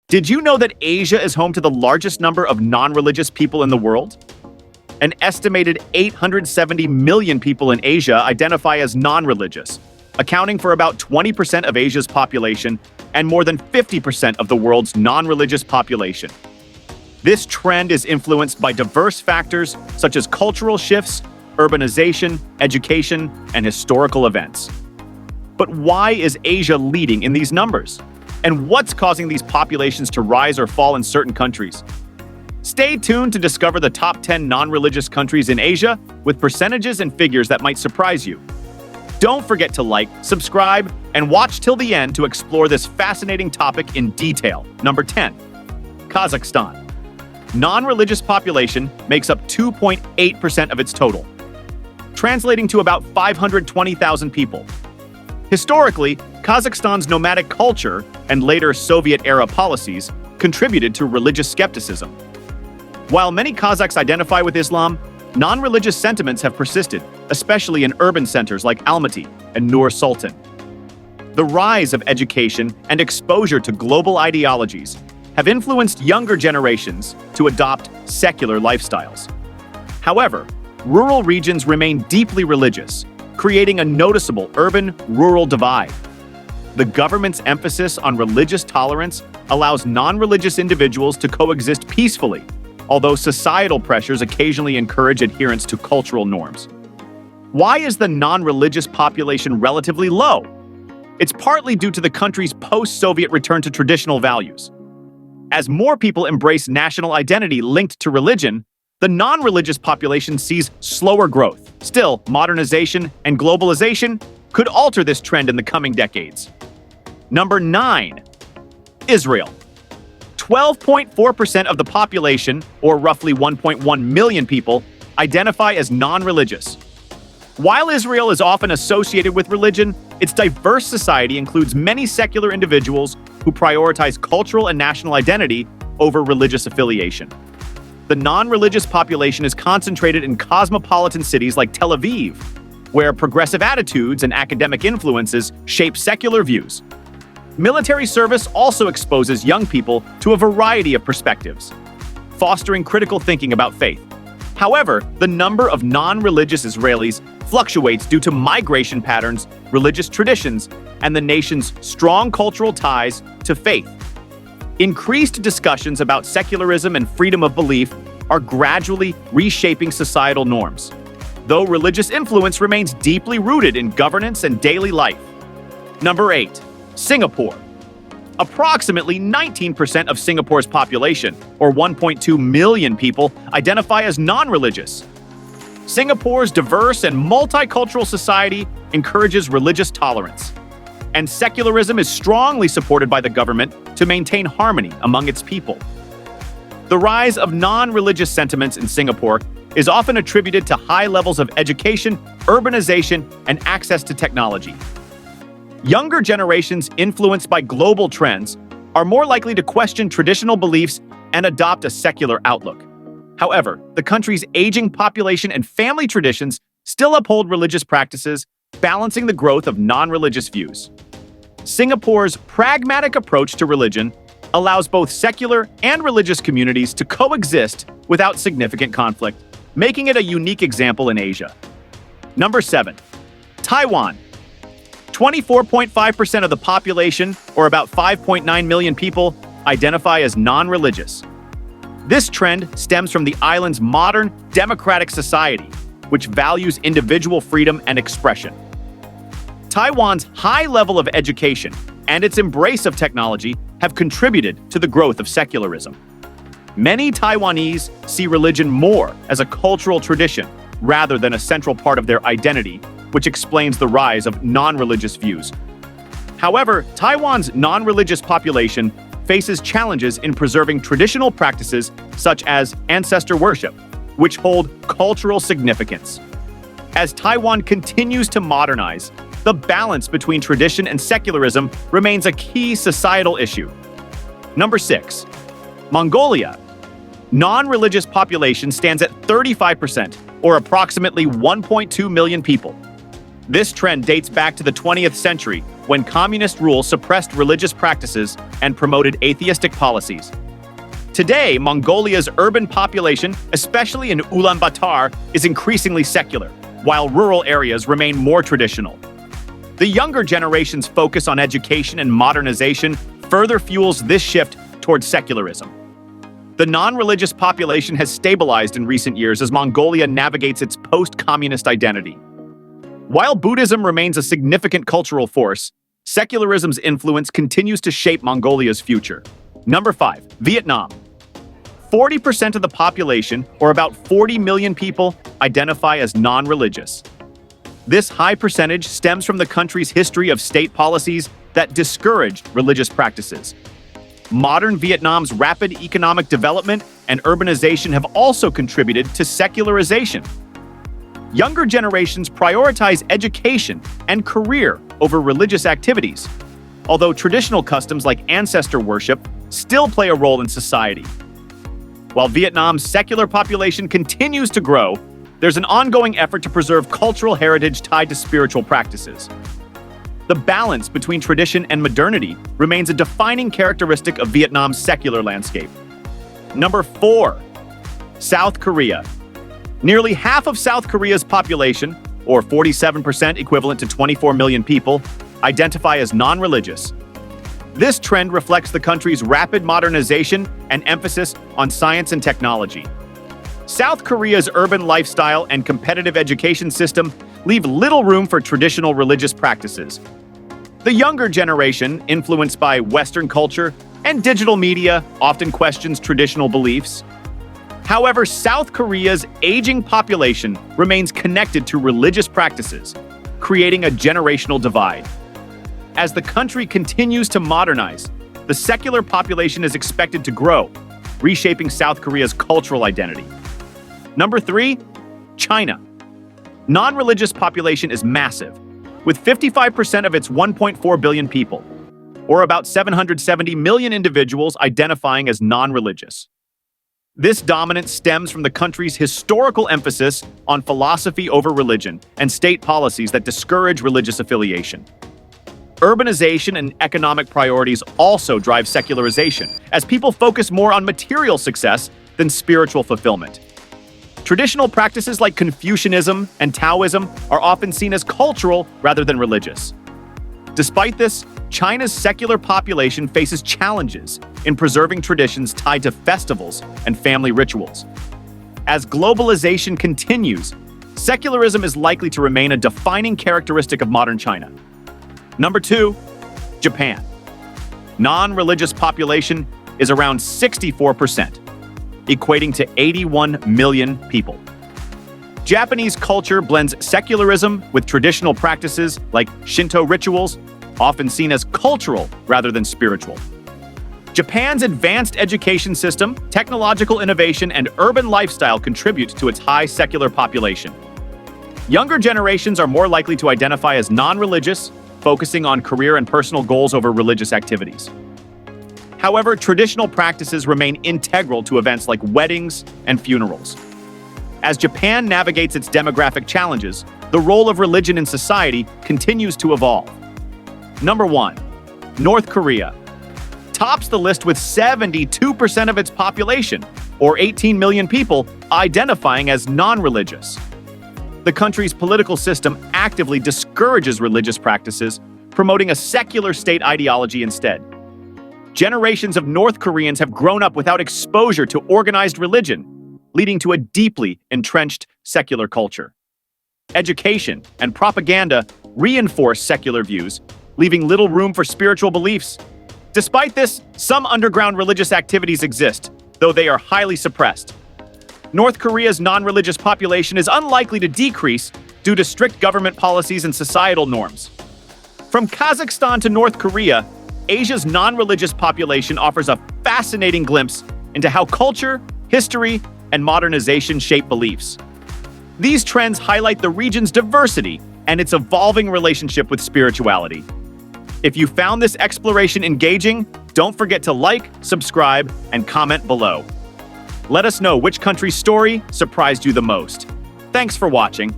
Did you know that Asia is home to the largest number of non-religious people in the world? An estimated 870 million people in Asia identify as non-religious, accounting for about 20% of Asia's population and more than 50% of the world's non-religious population. This trend is influenced by diverse factors such as cultural shifts, urbanization, education, and historical events. But why is Asia leading in these numbers? And what's causing these populations to rise or fall in certain countries? Stay tuned to discover the top 10 non-religious countries in Asia with percentages and figures that might surprise you. Don't forget to like, subscribe, and watch till the end to explore this fascinating topic in detail. Number 10. Kazakhstan. Non-religious population makes up 2.8% of its total, translating to about 520,000 people. Historically, Kazakhstan's nomadic culture and later Soviet-era policies contributed to religious skepticism. While many Kazakhs identify with Islam, non-religious sentiments have persisted, especially in urban centers like Almaty and Nur-Sultan. The rise of education and exposure to global ideologies have influenced younger generations to adopt secular lifestyles. However, rural regions remain deeply religious, creating a noticeable urban-rural divide. The government's emphasis on religious tolerance allows non-religious individuals to coexist peacefully, although societal pressures occasionally encourage adherence to cultural norms. Why is the non-religious population relatively low? It's partly due to the country's post-Soviet return to traditional values. As more people embrace national identity linked to religion, the non-religious population sees slower growth. Still, modernization and globalization could alter this trend in the coming decades. Number 9. Israel. 12.4% of the population, or roughly 1.1 million people, identify as non-religious. While Israel is often associated with religion, its diverse society includes many secular individuals who prioritize cultural and national identity over religious affiliation. The non-religious population is concentrated in cosmopolitan cities like Tel Aviv, where progressive attitudes and academic influences shape secular views. Military service also exposes young people to a variety of perspectives, fostering critical thinking about faith. However, the number of non-religious Israelis fluctuates due to migration patterns, religious traditions, and the nation's strong cultural ties to faith. Increased discussions about secularism and freedom of belief are gradually reshaping societal norms, though religious influence remains deeply rooted in governance and daily life. Number 8. Singapore. Approximately 19% of Singapore's population, or 1.2 million people, identify as non-religious. Singapore's diverse and multicultural society encourages religious tolerance, and secularism is strongly supported by the government to maintain harmony among its people. The rise of non-religious sentiments in Singapore is often attributed to high levels of education, urbanization, and access to technology. Younger generations influenced by global trends are more likely to question traditional beliefs and adopt a secular outlook. However, the country's aging population and family traditions still uphold religious practices, balancing the growth of non-religious views. Singapore's pragmatic approach to religion allows both secular and religious communities to coexist without significant conflict, making it a unique example in Asia. Number 7. Taiwan. 24.5% of the population, or about 5.9 million people, identify as non-religious. This trend stems from the island's modern, democratic society, which values individual freedom and expression. Taiwan's high level of education and its embrace of technology have contributed to the growth of secularism. Many Taiwanese see religion more as a cultural tradition rather than a central part of their identity, which explains the rise of non-religious views. However, Taiwan's non-religious population faces challenges in preserving traditional practices such as ancestor worship, which hold cultural significance. As Taiwan continues to modernize, the balance between tradition and secularism remains a key societal issue. Number 6. Mongolia. Non-religious population stands at 35%, or approximately 1.2 million people. This trend dates back to the 20th century, when communist rule suppressed religious practices and promoted atheistic policies. Today, Mongolia's urban population, especially in Ulaanbaatar, is increasingly secular, while rural areas remain more traditional. The younger generation's focus on education and modernization further fuels this shift towards secularism. The non-religious population has stabilized in recent years as Mongolia navigates its post-communist identity. While Buddhism remains a significant cultural force, secularism's influence continues to shape Mongolia's future. Number 5. Vietnam. 40% of the population, or about 40 million people, identify as non-religious. This high percentage stems from the country's history of state policies that discouraged religious practices. Modern Vietnam's rapid economic development and urbanization have also contributed to secularization. Younger generations prioritize education and career over religious activities, although traditional customs like ancestor worship still play a role in society. While Vietnam's secular population continues to grow, there's an ongoing effort to preserve cultural heritage tied to spiritual practices. The balance between tradition and modernity remains a defining characteristic of Vietnam's secular landscape. Number 4. South Korea. Nearly half of South Korea's population, or 47% equivalent to 24 million people, identify as non-religious. This trend reflects the country's rapid modernization and emphasis on science and technology. South Korea's urban lifestyle and competitive education system leave little room for traditional religious practices. The younger generation, influenced by Western culture and digital media, often questions traditional beliefs. However, South Korea's aging population remains connected to religious practices, creating a generational divide. As the country continues to modernize, the secular population is expected to grow, reshaping South Korea's cultural identity. Number 3. China. Non-religious population is massive, with 55% of its 1.4 billion people, or about 770 million individuals identifying as non-religious. This dominance stems from the country's historical emphasis on philosophy over religion and state policies that discourage religious affiliation. Urbanization and economic priorities also drive secularization, as people focus more on material success than spiritual fulfillment. Traditional practices like Confucianism and Taoism are often seen as cultural rather than religious. Despite this, China's secular population faces challenges in preserving traditions tied to festivals and family rituals. As globalization continues, secularism is likely to remain a defining characteristic of modern China. Number 2. Japan. Non-religious population is around 64%, equating to 81 million people. Japanese culture blends secularism with traditional practices like Shinto rituals, often seen as cultural rather than spiritual. Japan's advanced education system, technological innovation, and urban lifestyle contribute to its high secular population. Younger generations are more likely to identify as non-religious, focusing on career and personal goals over religious activities. However, traditional practices remain integral to events like weddings and funerals. As Japan navigates its demographic challenges, the role of religion in society continues to evolve. Number 1. North Korea. Tops the list with 72% of its population, or 18 million people, identifying as non-religious. The country's political system actively discourages religious practices, promoting a secular state ideology instead. Generations of North Koreans have grown up without exposure to organized religion, leading to a deeply entrenched secular culture. Education and propaganda reinforce secular views, leaving little room for spiritual beliefs. Despite this, some underground religious activities exist, though they are highly suppressed. North Korea's non-religious population is unlikely to decrease due to strict government policies and societal norms. From Kazakhstan to North Korea, Asia's non-religious population offers a fascinating glimpse into how culture, history, and modernization shape beliefs. These trends highlight the region's diversity and its evolving relationship with spirituality. If you found this exploration engaging, don't forget to like, subscribe, and comment below. Let us know which country's story surprised you the most. Thanks for watching.